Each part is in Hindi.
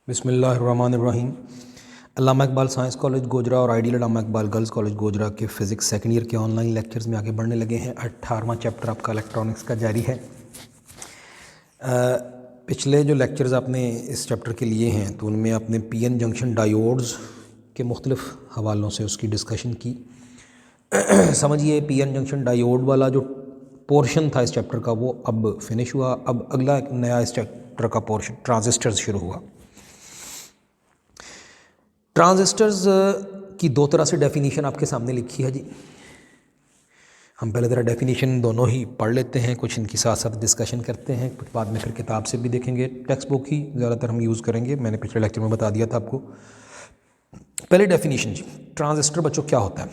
बिस्मिल्लाहिर्रहमानिर्रहीम। अल्लामा इकबाल साइंस कॉलेज गोजरा और आइडियल अल्लामा इकबाल गर्ल्स कॉलेज गोजरा के फ़िज़िक्स सेकंड ईयर के ऑनलाइन लेक्चर्स में आगे बढ़ने लगे हैं। 18वां चैप्टर आपका इलेक्ट्रॉनिक्स का जारी है। पिछले जो लेक्चर्स आपने इस चैप्टर के लिए हैं तो उनमें आपने पीएन जंक्शन डायोड्स के मुख्तलिफ़ हवालों से उसकी डिस्कशन की। समझिए पीएन जंक्शन डायोड वाला जो पोर्शन था इस चैप्टर का वो अब फिनिश हुआ। अब अगला एक नया इस चैप्टर का पोर्शन ट्रांजिस्टर्स शुरू हुआ। ट्रांजिस्टर्स की दो तरह से डेफिनेशन आपके सामने लिखी है जी। हम पहले ज़रा डेफिनेशन दोनों ही पढ़ लेते हैं, कुछ इनकी साथ साथ डिस्कशन करते हैं, कुछ बाद में फिर किताब से भी देखेंगे। टेक्स्ट बुक ही ज़्यादातर हम यूज़ करेंगे, मैंने पिछले लेक्चर में बता दिया था आपको। पहले डेफिनेशन जी, ट्रांजिस्टर बच्चों क्या होता है?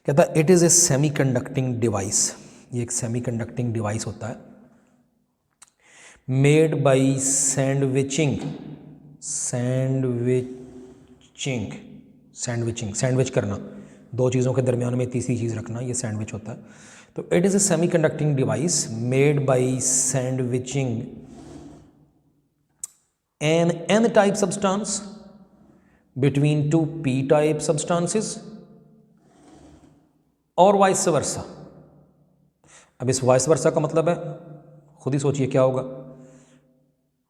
कहता है it is a semi conducting device. ये एक सेमी कंडक्टिंग डिवाइस होता है मेड बाई सैंडविच करना, दो चीज़ों के दरमियान में तीसरी चीज़ रखना, ये सैंडविच होता है। तो it is a semi conducting device made by sandwiching an n type substance between two p type substances और वाइस वर्सा। अब इस वाइस वर्सा का मतलब है, खुद ही सोचिए क्या होगा।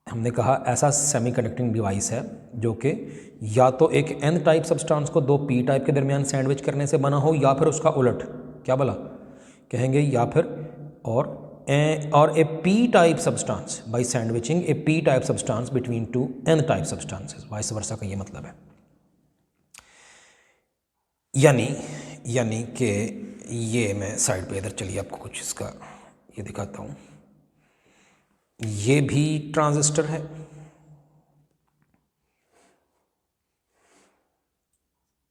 हमने कहा ऐसा सेमीकंडक्टिंग डिवाइस है जो कि या तो एक एन टाइप सब्सटेंस को दो पी टाइप के दरमियान सैंडविच करने से बना हो, या फिर उसका उलट, क्या बोला कहेंगे, या फिर और a p type substance by sandwiching a p type substance between two n type substances, vice versa का ये मतलब है। यानी कि ये मैं साइड पे इधर चलिए आपको कुछ इसका ये दिखाता हूँ। ये भी ट्रांजिस्टर है,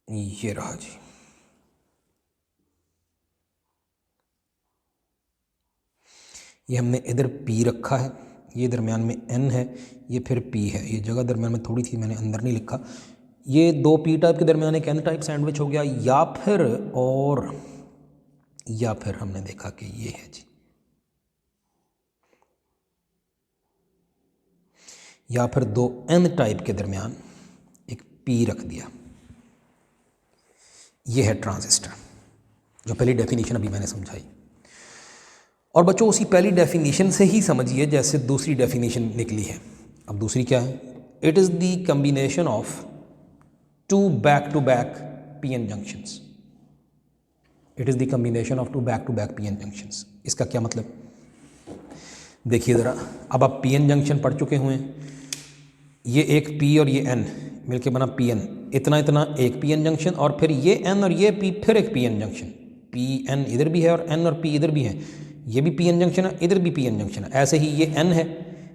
ये रहा जी। ये हमने इधर P रखा है, ये दरमियान में N है, ये फिर P है। ये जगह दरमियान में थोड़ी थी, मैंने अंदर नहीं लिखा। ये दो P टाइप के दरमियान एक N टाइप सैंडविच हो गया, या फिर हमने देखा कि ये है जी, या फिर दो N टाइप के दरमियान एक P रख दिया। ये है ट्रांजिस्टर, जो पहली डेफिनेशन अभी मैंने समझाई। और बच्चों उसी पहली डेफिनेशन से ही समझिए जैसे दूसरी डेफिनेशन निकली है। अब दूसरी क्या है? It is the combination of two back to back PN junctions. It is the combination of two back PN junctions. इसका क्या मतलब? देखिए ज़रा, अब आप पीएन जंक्शन पढ़ चुके हुए हैं। ये एक P और ये N मिलके बना PN, इतना एक PN जंक्शन, और फिर ये N और ये P फिर एक PN जंक्शन। PN इधर भी है और N और P इधर भी है। ये भी PN जंक्शन है, इधर भी PN जंक्शन है। ऐसे ही ये N है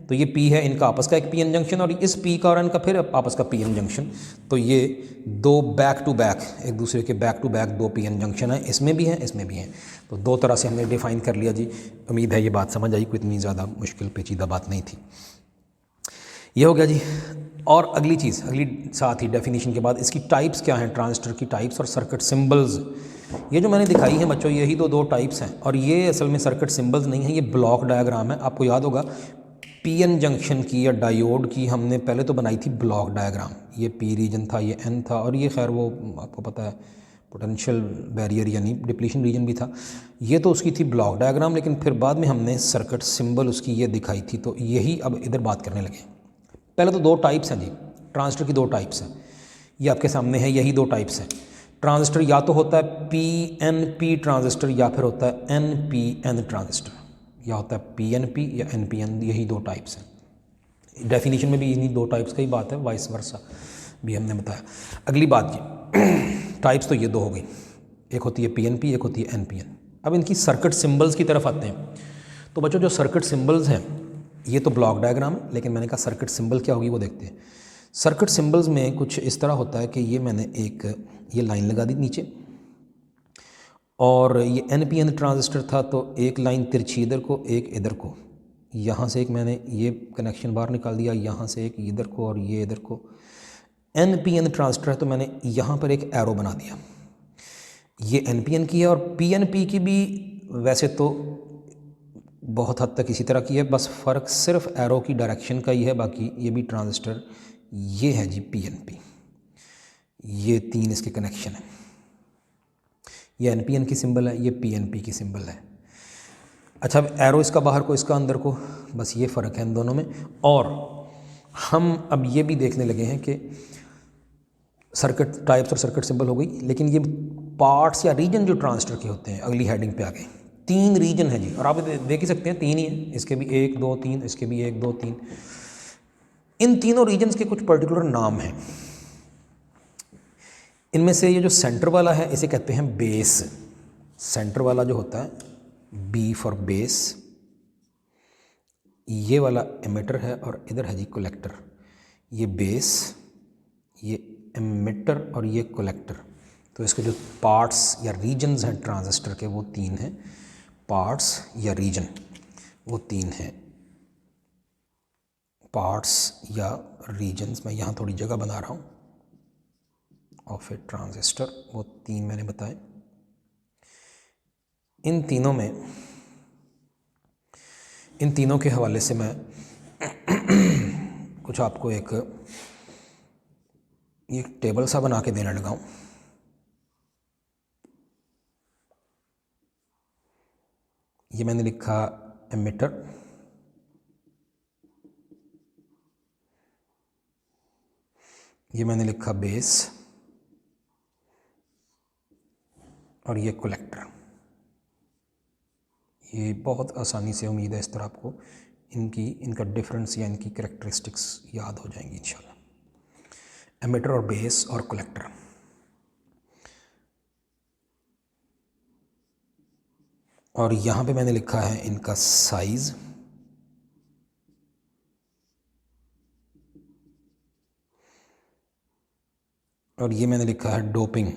तो ये P है, इनका आपस का एक PN जंक्शन, और इस P का और N का फिर आपस का PN जंक्शन। तो ये दो बैक टू बैक, एक दूसरे के बैक टू बैक दो PN जंक्शन है, इसमें भी है इसमें भी है। तो दो तरह से हमने डिफ़ाइन कर लिया जी। उम्मीद है ये बात समझ आई, कोई इतनी ज़्यादा मुश्किल पेचीदा बात नहीं थी। ये हो गया जी। और अगली चीज़, अगली साथ ही डेफिनेशन के बाद इसकी टाइप्स क्या हैं, ट्रांजिस्टर की टाइप्स और सर्किट सिंबल्स। ये जो मैंने दिखाई हैं बच्चों, यही तो दो टाइप्स हैं, और ये असल में सर्किट सिंबल्स नहीं है, ये ब्लॉक डायग्राम है। आपको याद होगा पीएन जंक्शन की या डायोड की हमने पहले तो बनाई थी ब्लॉक डायग्राम। ये पी रीजन था, ये एन था, और ये खैर वो आपको पता है पोटेंशियल बैरियर यानी डिप्लीशन रीजन भी था। ये तो उसकी थी ब्लॉक डायग्राम, लेकिन फिर बाद में हमने सर्किट सिंबल उसकी ये दिखाई थी। तो यही अब इधर बात करने लगे। पहले तो दो टाइप्स हैं जी, ट्रांजिस्टर की दो टाइप्स हैं, ये आपके सामने है, यही दो टाइप्स हैं। ट्रांजिस्टर या तो होता है PNP ट्रांजिस्टर या फिर होता है NPN ट्रांजिस्टर, या होता है PNP या NPN, यही दो टाइप्स हैं। डेफिनेशन में भी इन्हीं दो टाइप्स का ही बात है, वाइस वर्सा भी हमने बताया। अगली बात जी, टाइप्स तो ये दो हो गई, एक होती है PNP, एक होती है NPN। अब इनकी सर्किट सिंबल्स की तरफ आते हैं। तो बच्चों जो सर्किट सिंबल्स हैं, ये तो ब्लॉक डायग्राम है, लेकिन मैंने कहा सर्किट सिंबल क्या होगी वो देखते हैं। सर्किट सिंबल्स में कुछ इस तरह होता है कि ये मैंने एक ये लाइन लगा दी नीचे, और ये NPN ट्रांजिस्टर था तो एक लाइन तिरछी इधर को, एक इधर को, यहाँ से एक मैंने ये कनेक्शन बाहर निकाल दिया, यहाँ से एक इधर को और ये इधर को। NPN ट्रांजिस्टर है तो मैंने यहाँ पर एक एरो बना दिया। ये NPN की है, और PNP की भी वैसे तो बहुत हद तक इसी तरह की है, बस फ़र्क सिर्फ एरो की डायरेक्शन का ही है। बाकी ये भी ट्रांजिस्टर, ये है जी पीएनपी, ये 3 इसके कनेक्शन है। ये एनपीएन की सिंबल है, ये पीएनपी की सिंबल है। अच्छा, अब एरो इसका बाहर को, इसका अंदर को, बस ये फ़र्क है इन दोनों में। और हम अब ये भी देखने लगे हैं कि सर्किट टाइप्स और सर्किट सिंबल हो गई, लेकिन ये पार्ट्स या रीजन जो ट्रांजिस्टर के होते हैं, अगली हेडिंग पे आ गए। 3 रीजन है जी, और आप देख ही सकते हैं 3 ही हैं, इसके भी 1 2 3, इसके भी 1 2 3। इन तीनों रीजन्स के कुछ पर्टिकुलर नाम हैं। इनमें से ये जो सेंटर वाला है इसे कहते हैं बेस। सेंटर वाला जो होता है, बी फॉर बेस, ये वाला एमिटर है, और इधर है जी कलेक्टर। ये बेस, ये एमिटर और ये कलेक्टर। तो इसके जो पार्ट्स या रीजन्स हैं ट्रांजिस्टर के, वो 3 हैं। पार्ट्स या रीजन वो 3 हैं। पार्ट्स या रीजन्स, मैं यहाँ थोड़ी जगह बना रहा हूँ, ऑफ ए ट्रांजिस्टर, वो 3 मैंने बताए। इन तीनों के हवाले से मैं कुछ आपको एक टेबल सा बना के देने लगा हूँ। ये मैंने लिखा एमिटर, ये मैंने लिखा बेस, और ये कलेक्टर। ये बहुत आसानी से, उम्मीद है इस तरह आपको इनका डिफरेंस या इनकी कैरेक्टरिस्टिक्स याद हो जाएंगी इंशाल्लाह। एमिटर और बेस और कलेक्टर। और यहाँ पे मैंने लिखा है इनका साइज़, और ये मैंने लिखा है डोपिंग।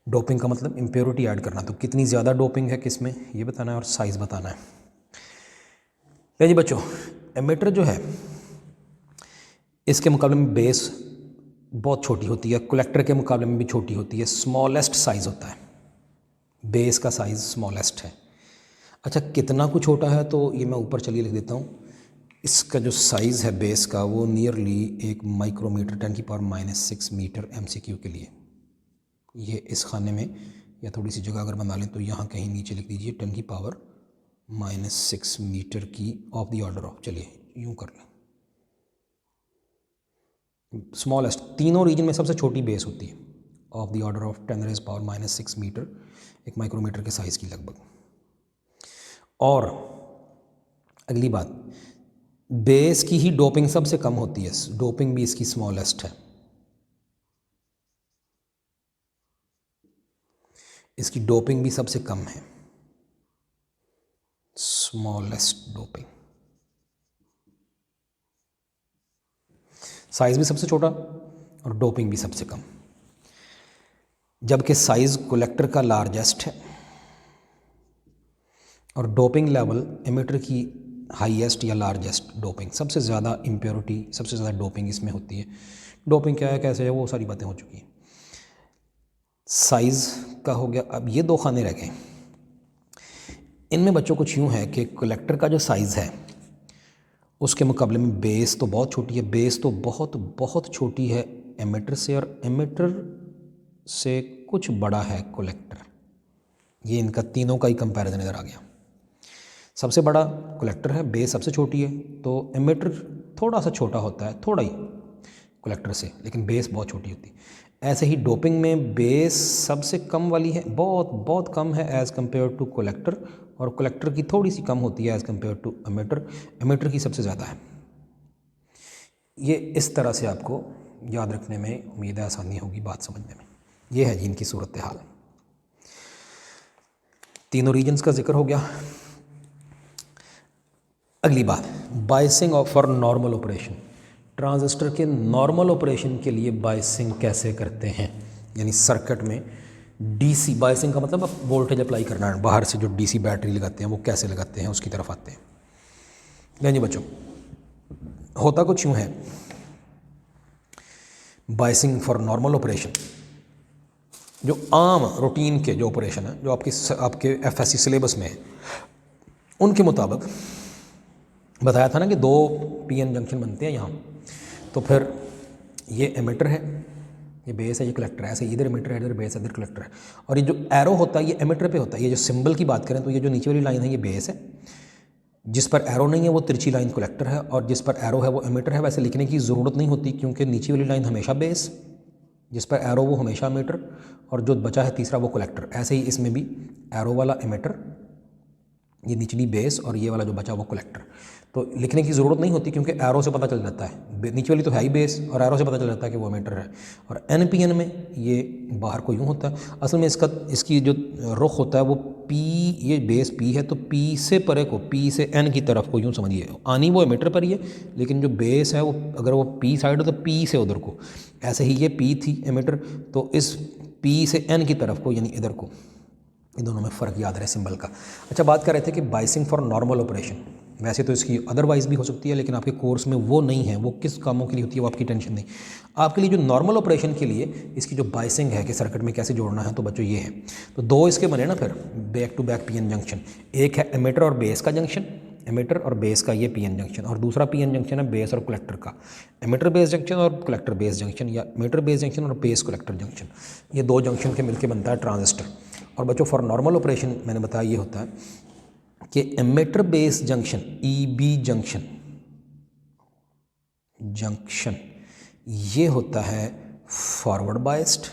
डोपिंग का मतलब इम्प्योरिटी ऐड करना, तो कितनी ज़्यादा डोपिंग है किस में ये बताना है, और साइज़ बताना है। ले जी बच्चों, एमिटर जो है इसके मुकाबले में बेस बहुत छोटी होती है, कलेक्टर के मुकाबले में भी छोटी होती है, स्मॉलेस्ट साइज़ होता है। बेस का साइज़ स्मॉलेस्ट है। अच्छा, कितना कुछ छोटा है तो ये मैं ऊपर चलिए लिख देता हूँ। इसका जो साइज़ है बेस का, वो नियरली 1 माइक्रोमीटर, 10⁻⁻⁶ मीटर MCQ के लिए। ये इस खाने में, या थोड़ी सी जगह अगर बना लें तो यहाँ कहीं नीचे लिख दीजिए 10⁻⁻⁶ मीटर की ऑफ द ऑर्डर ऑफ, चलिए यूँ कर लें। स्मॉलेस्ट, तीनों रीजन में सबसे छोटी बेस होती है, of the order of 10⁻⁻⁶ metre, 1 micrometre के साइज़ की लगभग। और अगली बात, बेस की ही डोपिंग सबसे कम होती है, डोपिंग भी इसकी स्मॉलेस्ट है। इसकी डोपिंग भी सबसे कम है, स्मॉलेस्ट डोपिंग। साइज़ भी सबसे छोटा और डोपिंग भी सबसे कम, जबकि साइज़ कलेक्टर का लार्जेस्ट है और डोपिंग लेवल एमिटर की हाईएस्ट या लार्जेस्ट डोपिंग। सबसे ज़्यादा इम्प्योरिटी, सबसे ज़्यादा डोपिंग इसमें होती है। डोपिंग क्या है, कैसे है, वो सारी बातें हो चुकी हैं। साइज़ का हो गया। अब ये 2 खाने रह गए। इनमें बच्चों कुछ यूँ है कि कलेक्टर का जो साइज़ है उसके मुकाबले में बेस तो बहुत छोटी है, बेस तो बहुत बहुत छोटी है एमिटर से, और एमिटर से कुछ बड़ा है कलेक्टर। ये इनका तीनों का ही कंपैरिजन इधर आ गया। सबसे बड़ा कलेक्टर है, बेस सबसे छोटी है, तो एमिटर थोड़ा सा छोटा होता है, थोड़ा ही कलेक्टर से, लेकिन बेस बहुत छोटी होती है। ऐसे ही डोपिंग में बेस सबसे कम वाली है, बहुत बहुत कम है एज़ कम्पेयर टू कलेक्टर, और कलेक्टर की थोड़ी सी कम होती है as compare to emitter, emitter की सबसे ज़्यादा है। ये इस तरह से आपको याद रखने में उम्मीद है आसानी होगी, बात समझने में। ये है जी इनकी सूरत हाल। तीनों रीजन्स का जिक्र हो गया। अगली बात, biasing of for normal operation. Transistor के नॉर्मल ऑपरेशन के लिए बायसिंग कैसे करते हैं, यानी सर्किट में डीसी बायसिंग का मतलब अब वोल्टेज अप्लाई करना है, बाहर से जो डीसी बैटरी लगाते हैं वो कैसे लगाते हैं उसकी तरफ आते हैं। नहीं बच्चों, होता कुछ यूँ है, बायसिंग फॉर नॉर्मल ऑपरेशन जो आम रूटीन के जो ऑपरेशन है जो आपके एफएससी सिलेबस में है उनके मुताबिक बताया था ना कि 2 पीएन जंक्शन बनते हैं यहाँ। तो फिर ये एमिटर है, ये बेस है, ये कलेक्टर है, ऐसे इधर एमिटर है, इधर बेस है, इधर कलेक्टर है। और ये जो एरो होता है ये एमिटर पे होता है। ये जो सिंबल की बात करें तो ये जो नीचे वाली लाइन है ये बेस है, जिस पर एरो नहीं है वो तिरछी लाइन कलेक्टर है, और जिस पर एरो है वो एमिटर है। वैसे लिखने की ज़रूरत नहीं होती क्योंकि नीचे वाली लाइन हमेशा बेस, जिस पर एरो वो हमेशा एमिटर, और जो बचा है तीसरा वो कलेक्टर। ऐसे ही इसमें भी एरो वाला एमिटर, ये निचली बेस, और ये वाला जो बचा वो कलेक्टर। तो लिखने की ज़रूरत नहीं होती क्योंकि एरो से पता चल जाता है, नीचे वाली तो है ही बेस, और एरो से पता चल जाता है कि वो एमिटर है। और एनपीएन में ये बाहर को यूँ होता है। असल में इसकी जो रुख होता है वो पी, ये बेस पी है तो पी से परे को, पी से एन की तरफ को यूँ समझिए, आनी वो एमिटर पर ही है, लेकिन जो बेस है वो अगर वो पी साइड हो तो पी से उधर को। ऐसे ही ये पी थी एमिटर, तो इस पी से एन की तरफ को यानी इधर को। इन दोनों में फ़र्क याद रहे सिंबल का। अच्छा, बात कर रहे थे कि बाइसिंग फॉर नॉर्मल ऑपरेशन, वैसे तो इसकी अदरवाइज़ भी हो सकती है लेकिन आपके कोर्स में वो नहीं है, वो किस कामों के लिए होती है वो आपकी टेंशन नहीं। आपके लिए जो नॉर्मल ऑपरेशन के लिए इसकी जो बाइसिंग है कि सर्किट में कैसे जोड़ना है, तो बच्चों ये है। तो 2 इसके बने ना फिर back to back PN junction. एक है एमिटर और बेस का जंक्शन, एमिटर और बेस का ये पीएन जंक्शन, और दूसरा पीएन जंक्शन है बेस और कलेक्टर का, एमिटर बेस जंक्शन और कलेक्टर बेस जंक्शन, या एमिटर बेस जंक्शन और बेस कलेक्टर जंक्शन। ये 2 जंक्शन के मिलकर बनता है ट्रांजिस्टर। और बच्चों फॉर नॉर्मल ऑपरेशन मैंने बताया ये होता है कि emitter base junction, EB junction ये होता है forward biased,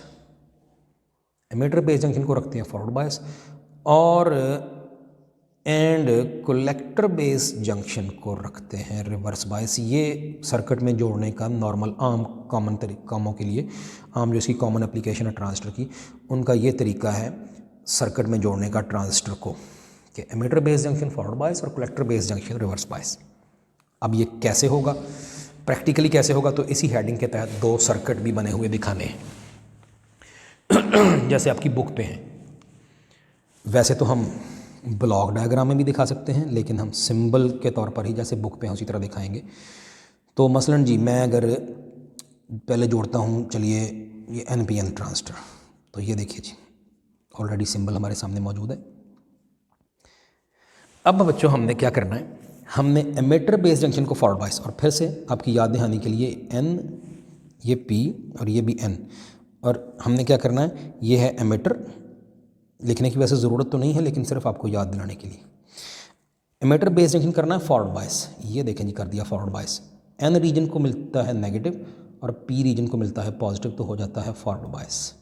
emitter base junction को रखते हैं फॉरवर्ड बायस, और एंड कलेक्टर बेस जंक्शन को रखते हैं रिवर्स बायस। ये सर्किट में जोड़ने का नॉर्मल आम कॉमन कामों के लिए, आम जो इसकी कॉमन एप्लीकेशन है ट्रांजिस्टर की, उनका ये तरीका है सर्किट में जोड़ने का ट्रांजिस्टर को, कि emitter base junction forward bias और collector base junction reverse bias. अब ये कैसे होगा, प्रैक्टिकली कैसे होगा, तो इसी हेडिंग के तहत 2 सर्किट भी बने हुए दिखाने हैं जैसे आपकी बुक पे हैं। वैसे तो हम ब्लॉक डायग्राम में भी दिखा सकते हैं, लेकिन हम सिंबल के तौर पर ही जैसे बुक पे हैं उसी तरह दिखाएंगे। तो मसलन जी मैं अगर पहले जोड़ता हूँ, चलिए ये एनपीएन ट्रांजिस्टर, तो ये देखिए जी ऑलरेडी सिंबल हमारे सामने मौजूद है। अब बच्चों हमने क्या करना है, हमने एमिटर बेस जंक्शन को फॉरवर्ड बायस, और फिर से आपकी याद दहानी के लिए एन, ये पी और ये भी एन, और हमने क्या करना है, ये है एमिटर, लिखने की वैसे ज़रूरत तो नहीं है लेकिन सिर्फ आपको याद दिलाने के लिए। एमिटर बेस जंक्शन करना है फॉरवर्ड बायस, ये देखें जी कर दिया फॉरवर्ड बायस। एन रीजन को मिलता है नेगेटिव और पी रीजन को मिलता है पॉजिटिव, तो हो जाता है फॉरवर्ड बायस।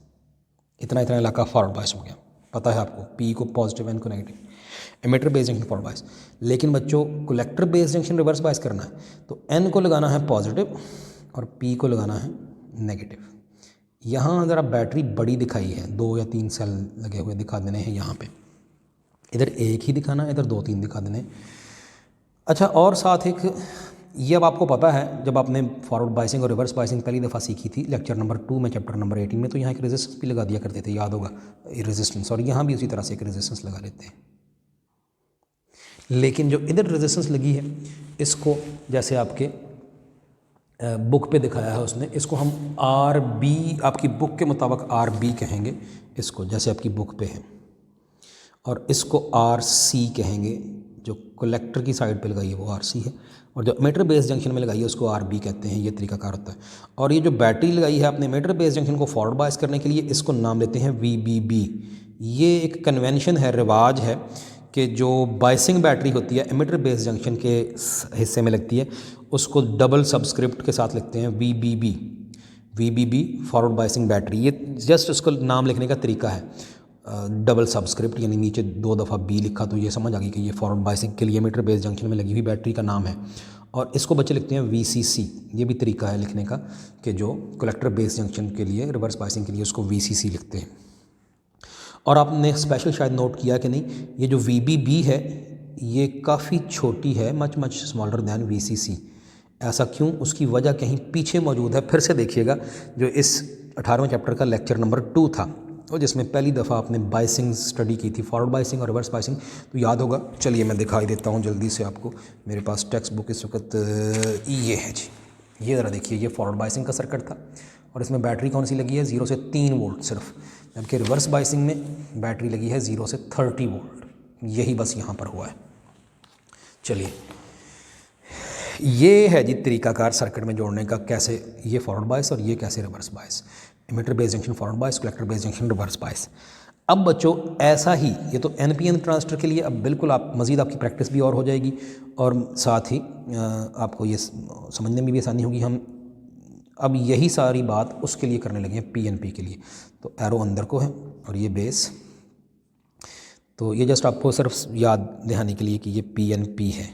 इतना इलाका फॉरवर्ड बायस हो गया, पता है आपको, पी को पॉजिटिव एन को negative. Emitter base junction forward बायस। लेकिन बच्चों कलेक्टर बेस जंक्शन रिवर्स बायस करना है, तो एन को लगाना है पॉजिटिव और पी को लगाना है नेगेटिव। यहाँ ज़रा बैटरी बड़ी दिखाई है, 2 या 3 सेल लगे हुए दिखा देने हैं यहाँ पे, इधर एक ही दिखाना है, इधर 2-3 दिखा देने। अच्छा, और साथ एक ये अब आपको पता है, जब आपने फॉरवर्ड बायसिंग और रिवर्स बायसिंग पहली दफ़ा सीखी थी लेक्चर नंबर 2 में चैप्टर नंबर 18 में, तो यहाँ एक रेजिस्टेंस भी लगा दिया करते थे, याद होगा रेजिस्टेंस, और यहाँ भी उसी तरह से एक रेजिस्टेंस लगा लेते हैं। लेकिन जो इधर रेजिस्टेंस लगी है इसको, जैसे आपके बुक पे दिखाया है उसने, इसको हम आर बी, आपकी बुक के मुताबिक आर बी कहेंगे इसको, जैसे आपकी बुक पे है, और इसको आर सी कहेंगे, जो कलेक्टर की साइड पे लगाई है वो आर सी है, और जो एमिटर बेस जंक्शन में लगाई है उसको आर बी कहते हैं। ये तरीकाकार होता है। और ये जो बैटरी लगाई है आपने एमिटर बेस जंक्शन को फॉरवर्ड बायस करने के लिए, इसको नाम देते हैं VBB। ये एक कन्वेंशन है, रिवाज है कि जो बायसिंग बैटरी होती है एमिटर बेस जंक्शन के हिस्से में लगती है, उसको डबल सबस्क्रिप्ट के साथ लिखते हैं VBB फॉरवर्ड बायसिंग बैटरी। ये जस्ट उसको नाम लिखने का तरीका है, डबल सबस्क्रिप्ट, यानी नीचे 2 दफ़ा बी लिखा तो ये समझ आ गई कि ये फॉरवर्ड बायसिंग के लिए एमिटर बेस जंक्शन में लगी हुई बैटरी का नाम है। और इसको बच्चे लिखते हैं VCC। ये भी तरीका है लिखने का कि जो कलेक्टर बेस जंक्शन के लिए रिवर्स बायसिंग के लिए उसको VCC लिखते हैं। और आपने स्पेशल शायद नोट किया कि नहीं, ये जो VBB है ये काफ़ी छोटी है, मच स्मॉलर दैन VCC। ऐसा क्यों, उसकी वजह कहीं पीछे मौजूद है। फिर से देखिएगा जो इस 18वें चैप्टर का लेक्चर नंबर 2 था, और जिसमें पहली दफ़ा आपने बायसिंग स्टडी की थी, फॉरवर्ड बायसिंग और रिवर्स बायसिंग, तो याद होगा। चलिए मैं दिखाई देता हूँ जल्दी से आपको, मेरे पास टेक्स्ट बुक इस वक्त ये है जी, ये ज़रा देखिए, ये फॉरवर्ड बायसिंग का सर्किट था और इसमें बैटरी कौन सी लगी है, 0 से 3 वोल्ट सिर्फ, जबकि रिवर्स बायसिंग में बैटरी लगी है 0 से 30 वोल्ट। यही बस यहाँ पर हुआ है। चलिए, ये है जी तरीकाकार सर्किट में जोड़ने का, कैसे ये फॉरवर्ड बायस और ये कैसे reverse bias. Emitter base junction forward बायस, collector base junction reverse bias. अब बच्चों ऐसा ही, ये तो NPN ट्रांजिस्टर के लिए। अब बिल्कुल आप मज़ीद आपकी प्रैक्टिस भी और हो जाएगी और साथ ही आपको ये समझने में भी आसानी होगी। हम अब यही सारी बात उसके लिए करने लगे हैं, PNP के लिए। तो एरो अंदर को है और ये बेस, तो ये जस्ट आपको सिर्फ याद दिलाने के लिए कि ये PNP है।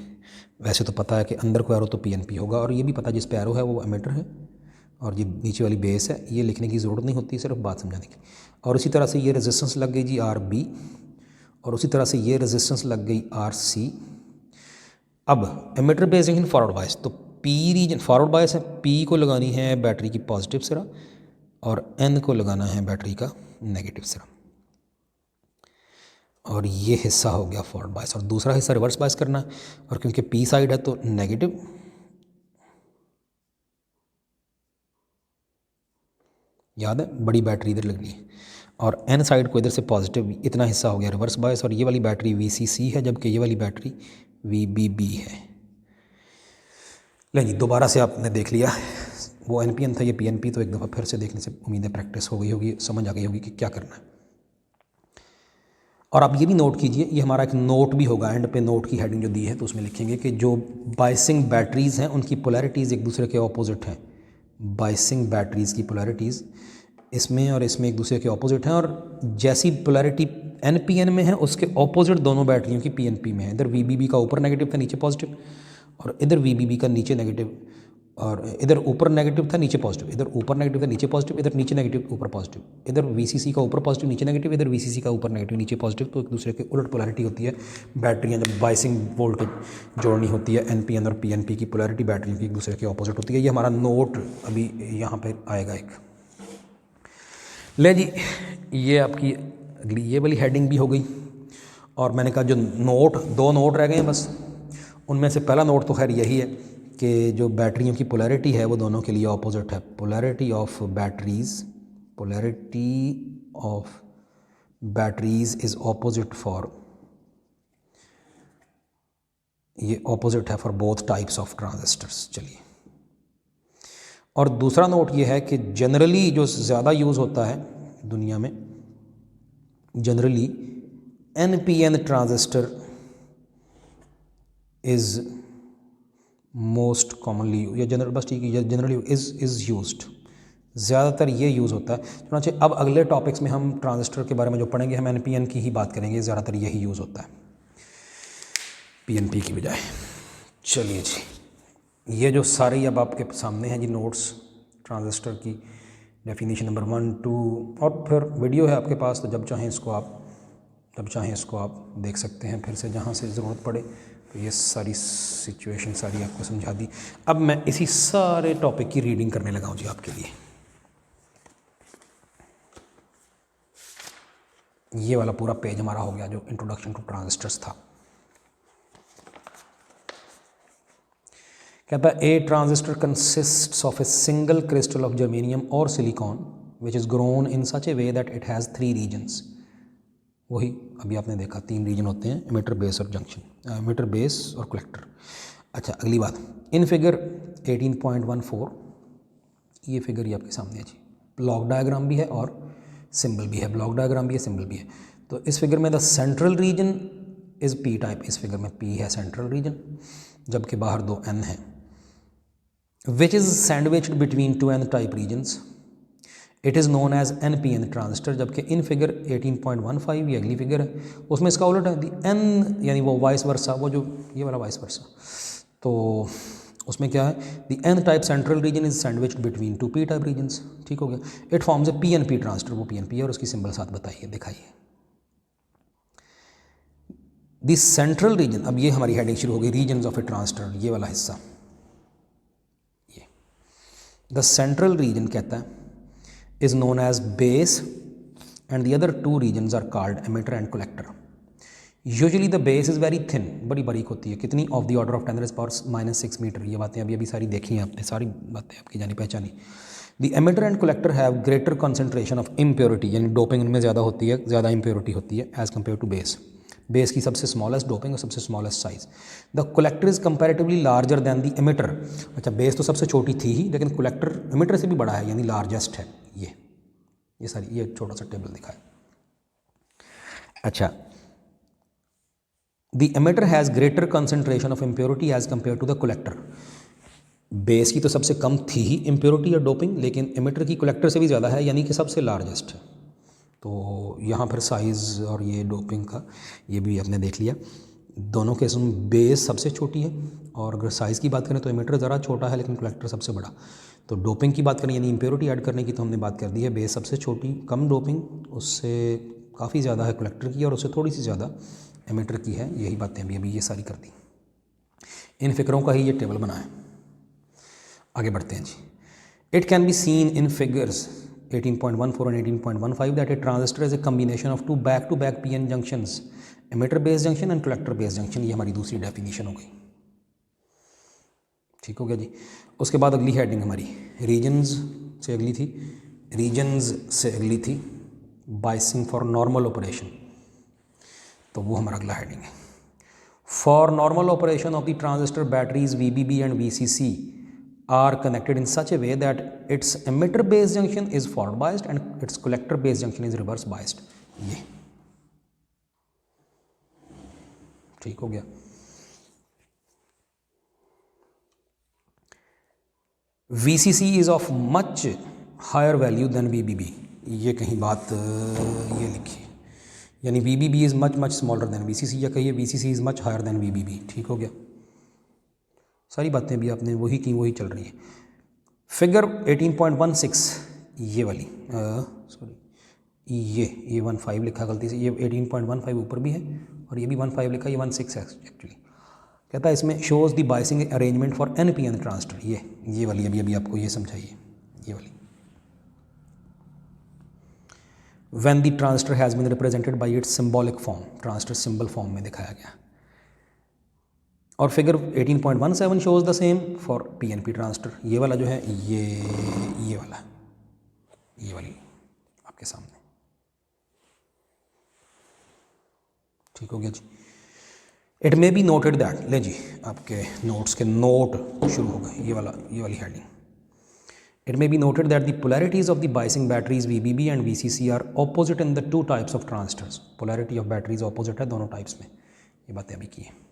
वैसे तो पता है कि अंदर को एरो तो PNP होगा, और ये भी पता जिस पे एरो है वो एमिटर है और ये नीचे वाली बेस है। ये लिखने की ज़रूरत नहीं होती, सिर्फ बात समझाने की। और इसी तरह से ये रेजिस्टेंस लग गई जी RB, और उसी तरह से ये रेजिस्टेंस लग गई RC। अब एमिटर बेस जंक्शन फॉरवर्ड बायस, तो P रीजन फॉरवर्ड बायस है, P को लगानी है बैटरी की पॉजिटिव सिरा और N को लगाना है बैटरी का नेगेटिव सिरा। और ये हिस्सा हो गया फॉरवर्ड बायस, और दूसरा हिस्सा रिवर्स बायस करना है। और क्योंकि P साइड है तो नेगेटिव, याद है बड़ी बैटरी इधर लगनी है, और N साइड को इधर से पॉजिटिव। इतना हिस्सा हो गया रिवर्स बायस, और ये वाली बैटरी VCC है जबकि ये वाली बैटरी VBB है। नहीं, दोबारा से आपने देख लिया, वो NPN था, ये PNP। तो एक दफ़ा फिर से देखने से उम्मीद है प्रैक्टिस हो गई होगी, समझ आ गई होगी कि क्या करना है। और आप ये भी नोट कीजिए, ये हमारा एक नोट भी होगा, एंड पे नोट की हेडिंग जो दी है तो उसमें लिखेंगे कि जो बायसिंग बैटरीज़ हैं उनकी पोलैरिटीज़ एक दूसरे के ऑपोजिट हैं। बायसिंग बैटरीज़ की पोलैरिटीज़ इसमें और इसमें एक दूसरे के ऑपोजिट हैं, और जैसी पोलैरिटी NPN में है उसके ऑपोजिट दोनों बैटरियों की PNP में है। इधर VBB का ऊपर नेगेटिव था नीचे पॉजिटिव, और इधर VBB का नीचे नेगेटिव, और इधर ऊपर नेगेटिव था नीचे पॉजिटिव, इधर ऊपर नेगेटिव था नीचे पॉजिटिव, इधर नीचे नेगेटिव ऊपर पॉजिटिव, इधर VCC का ऊपर पॉजिटिव नीचे नेगेटिव, इधर VCC का ऊपर नेगेटिव नीचे पॉजिटिव। तो एक दूसरे के उलट पोलैरिटी होती है बैटरियाँ जब बायसिंग वोल्टेज जोड़नी होती है। NPN और PNP की पोलैरिटी बैटरियों की एक दूसरे के ऑपोजिट होती है। ये हमारा नोट अभी यहाँ पर आएगा एक। ले जी, ये आपकी अगली ये वाली हेडिंग भी हो गई। और मैंने कहा जो नोट, 2 नोट रह गए हैं बस। उनमें से पहला नोट तो खैर यही है कि जो बैटरियों की पोलैरिटी है वो दोनों के लिए ऑपोजिट है। Polarity of batteries is opposite for, ये ऑपोजिट है for both types of transistors. चलिए, और दूसरा नोट ये है कि जनरली जो ज़्यादा यूज़ होता है दुनिया में, generally NPN transistor is most commonly, या जनरल बस ठीक है, जनरली इज़ यूज्ड, ज़्यादातर ये यूज़ होता है। सुना चाहिए। अब अगले टॉपिक्स में हम ट्रांजिस्टर के बारे में जो पढ़ेंगे हम NPN की ही बात करेंगे, ज़्यादातर यही यूज़ होता है PNP की बजाय। चलिए जी, ये जो सारी अब आपके सामने हैं जी नोट्स ट्रांजिस्टर की, डेफिनेशन नंबर 1, 2, और फिर वीडियो है आपके पास, तो जब चाहें इसको आप देख सकते हैं फिर से जहाँ से ज़रूरत पड़े। तो ये सारी सिचुएशन सारी आपको समझा दी। अब मैं इसी सारे टॉपिक की रीडिंग करने लगा हूँ जी आपके लिए। ये वाला पूरा पेज हमारा हो गया जो इंट्रोडक्शन टू ट्रांजिस्टर्स था। कहता है a transistor consists of a single crystal of germanium और silicon which is grown in such a way that it has 3 regions. वही अभी आपने देखा 3 रीजन होते हैं, एमिटर बेस और जंक्शन, एमिटर बेस और कलेक्टर। अच्छा, अगली बात, इन फिगर 18.14 ये फिगर ही आपके सामने है जी। ब्लॉक डायग्राम भी है और सिंबल भी है, ब्लॉक डायग्राम भी है, सिंबल भी है। तो इस फिगर में the central region is P type, इस फिगर में P है सेंट्रल रीजन, जबकि बाहर 2 N है, which is sandwiched between 2 N type regions. It is known as NPN transistor. जबकि इन फिगर 18.15 ये अगली फिगर है, उसमें इसका उलट है, दी N यानी वो वाइस वर्सा, वो जो ये वाला वाइस वर्सा, तो उसमें क्या है, the N type central region is sandwiched between 2 P type regions. ठीक हो गया। It forms a PNP transistor, वो PNP है, और उसकी सिंबल साथ बताइए, दिखाइए। दी सेंट्रल रीजन, अब ये हमारी हेडिंग शुरू हो गई, रीजन्स ऑफ ए ट्रांजिस्टर, ये वाला हिस्सा। ये द सेंट्रल रीजन कहता है is known as base and the other 2 regions are called emitter and collector. Usually the base is very thin, बड़ी बारीक होती है, कितनी, of the order of 10⁻⁻⁻⁻⁻⁻⁻⁻⁻⁻⁻⁻⁻⁻⁻⁻⁻⁻⁻⁻⁻⁻⁻⁻⁻⁻⁻मीटर। ये बातें अभी सारी देखी हैं आपने, सारी बातें आपकी जानी पहचानी। The emitter and collector have greater concentration of impurity, यानी डोपिंग उनमें ज़्यादा होती है, ज़्यादा इम्प्योरिटी होती है as compare to base. Base की सबसे स्मॉलेस्ट डोपिंग और सबसे smallest size. The collector is comparatively larger than the emitter. अच्छा, बेस तो सबसे छोटी थी ही, लेकिन कलेक्टर एमिटर से भी बड़ा है, यानी लार्जेस्ट है। ये सारी, ये छोटा सा टेबल दिखा है। अच्छा, the emitter has greater concentration of impurity as compare to the collector. Base की तो सबसे कम थी ही इम्प्योरिटी या डोपिंग, लेकिन एमिटर की कलेक्टर से भी ज़्यादा है, यानी कि सबसे लार्जेस्ट है। तो यहाँ पर साइज़ और ये डोपिंग का ये भी आपने देख लिया। दोनों केस में बेस सबसे छोटी है, और अगर साइज़ की बात करें तो एमिटर ज़रा छोटा है लेकिन कलेक्टर सबसे बड़ा। तो डोपिंग की बात करें, यानी इम्प्योरिटी ऐड करने की, तो हमने बात कर दी है। बेस सबसे छोटी, कम डोपिंग, उससे काफ़ी ज़्यादा है कलेक्टर की, और उससे थोड़ी सी ज़्यादा एमिटर की है। यही बातें भी अभी ये सारी कर दी। इन फिक्रों का ही ये टेबल बना है। आगे बढ़ते हैं जी। It can be seen in figures 18.14 and 18.15 that a transistor is a combination of two back-to-back PN junctions, emitter-based junction and collector-based junction। ये हमारी दूसरी डेफिनेशन हो गई। ठीक हो गया जी। उसके बाद अगली हेडिंग हमारी रीजन्स से अगली थी, बायसिंग फॉर नॉर्मल ऑपरेशन। तो वो हमारा अगला हेडिंग है। For normal operation of the transistor batteries VBB and VCC are connected in such a way that its emitter based junction is forward biased and its collector based junction is reverse biased। ये ठीक हो गया। VCC is of much higher value than VBB। ये कहीं बात ये लिखी है, यानी VBB is much smaller than VCC, या कहिए VCC is much higher than VBB। ठीक हो गया। सारी बातें भी आपने वही की, वही चल रही है। फिगर 18.16 ये वाली, सॉरी ये 15 लिखा गलती से, ये 18.15 ऊपर भी है और ये भी 15 लिखा, ये 16 है एक्चुअली। कहता है इसमें shows the biasing arrangement for NPN transistor. ये वाली अभी आपको ये समझाइए, ये वाली। When the transistor has been represented by its symbolic form, transistor symbol form में दिखाया गया। और figure 18.17 shows the same for PNP transistor. ये वाला जो है ये वाला, ये वाली आपके सामने। ठीक हो गया जी। It may be noted that, ले जी आपके नोट्स के नोट शुरू हो गए। ये वाली heading. It may be noted that the polarities of the biasing batteries VBB and VCC are opposite in the two types of transistors. Polarity of batteries opposite है दोनों टाइप्स में, ये बातें अभी की हैं।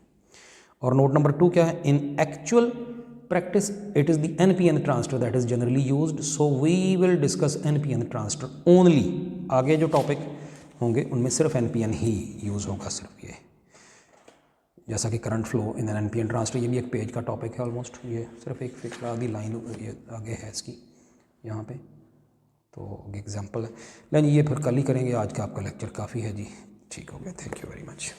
और नोट नंबर 2 क्या है? In actual practice it is the NPN transistor that is generally used, so we will discuss NPN transistor only. आगे जो टॉपिक होंगे उनमें सिर्फ NPN ही यूज़ होगा, सिर्फ ये, जैसा कि current flow in an NPN transistor. ये भी एक पेज का टॉपिक है ऑलमोस्ट, ये सिर्फ एक फिक्र आधी लाइन ये आगे है इसकी यहाँ पे, तो एग्जाम्पल है। लेकिन ये फिर कल ही करेंगे, आज का आपका लेक्चर काफ़ी है जी। ठीक हो गया, थैंक यू वेरी मच।